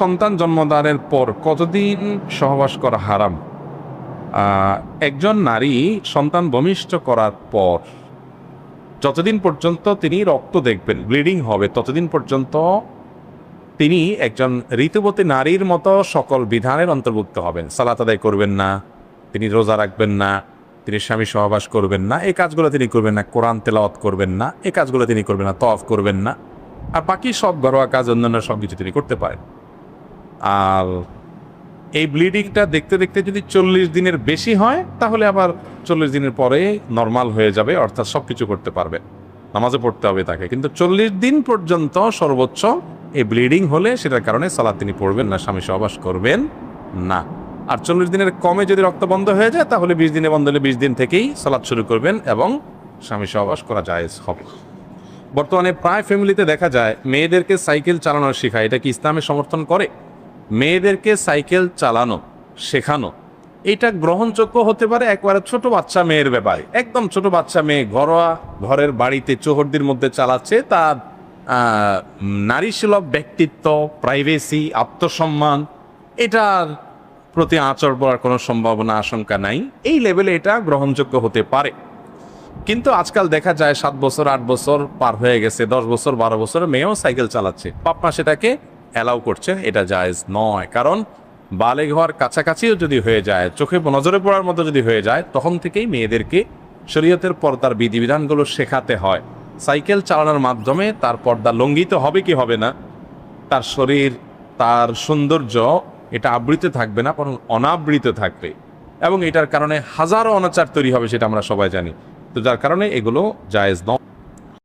সন্তান জন্মদানের পর কতদিন সহবাস করা হারাম? একজন নারী সন্তান ভূমিষ্ঠ করার পর যতদিন পর্যন্ত তিনি রক্ত দেখবেন, ব্লিডিং হবে, ততদিন পর্যন্ত তিনি একজন ঋতুবতী নারীর মতো সকল বিধানের অন্তর্ভুক্ত হবেন। সালাত আদায় করবেন না, তিনি রোজা রাখবেন না, তিনি স্বামী সহবাস করবেন না, এই কাজগুলো তিনি করবেন না, কোরআন তেলাওয়াত করবেন না, এই কাজগুলো তিনি করবেন না, তওয়াফ করবেন না, আর বাকি সব ঘরোয়া কাজ অন্যান্য সব কিছু তিনি করতে পারেন। আর এই ব্লিডিংটা দেখতে দেখতে যদি 40 দিনের বেশি হয়, তাহলে আবার 40 দিনের পরে নর্মাল হয়ে যাবে, অর্থাৎ সব কিছু করতে পারবে, নামাজও পড়তে হবে তাকে। কিন্তু 40 দিন পর্যন্ত সর্বোচ্চ এই ব্লিডিং হলে সেটার কারণে সালাত তিনি পড়বেন না, স্বামী সহবাস করবেন না। আর 40 দিনের কমে যদি রক্ত বন্ধ হয়ে যায়, তাহলে 20 দিনে বন্ধ হলে 20 দিন থেকেই সালাত শুরু করবেন এবং স্বামী সহবাস করা জায়েজ হবে। বর্তমানে প্রায় ফ্যামিলিতে দেখা যায় মেয়েদেরকে সাইকেল চালানো শেখায়। এটা কি ইসলামে সমর্থন করে? মেয়েদেরকে সাইকেল চালানো শেখানো এটা গ্রহণযোগ্য হতে পারে একবারে ছোট বাচ্চা মেয়ের ব্যাপারে। একদম ছোট বাচ্চা মেয়ে ঘরোয়া ঘরের বাড়িতে চৌহদ্দির মধ্যে চালাচ্ছে, তার নারীসুলভ ব্যক্তিত্ব, প্রাইভেসি, আত্মসম্মান, এটার প্রতি আঁচড় পড়ার কোনো সম্ভাবনা আশঙ্কা নাই, এই লেভেলে এটা গ্রহণযোগ্য হতে পারে। কিন্তু আজকাল দেখা যায় 7 বছর 8 বছর পার হয়ে গেছে, 10 বছর 12 বছরের মেয়েও সাইকেল চালাচ্ছে, বাপ মা সেটাকে অ্যালাউ করছে। এটা জায়েজ নয়, কারণ বালেগ হওয়ার কাছাকাছিও যদি হয়ে যায়, চোখে নজরে পড়ার মতো যদি হয়ে যায়, তখন থেকেই মেয়েদেরকে শরীয়তের পর্দার বিধিবিধানগুলো শেখাতে হয়। সাইকেল চালানোর মাধ্যমে তার পর্দা লঙ্ঘিত হবে কি হবে না, তার শরীর, তার সৌন্দর্য এটা আবৃত থাকবে না, বরং অনাবৃত থাকবে, এবং এটার কারণে হাজারো অনাচার তৈরি হবে, সেটা আমরা সবাই জানি। তো যার কারণে এগুলো জায়েজ নয়।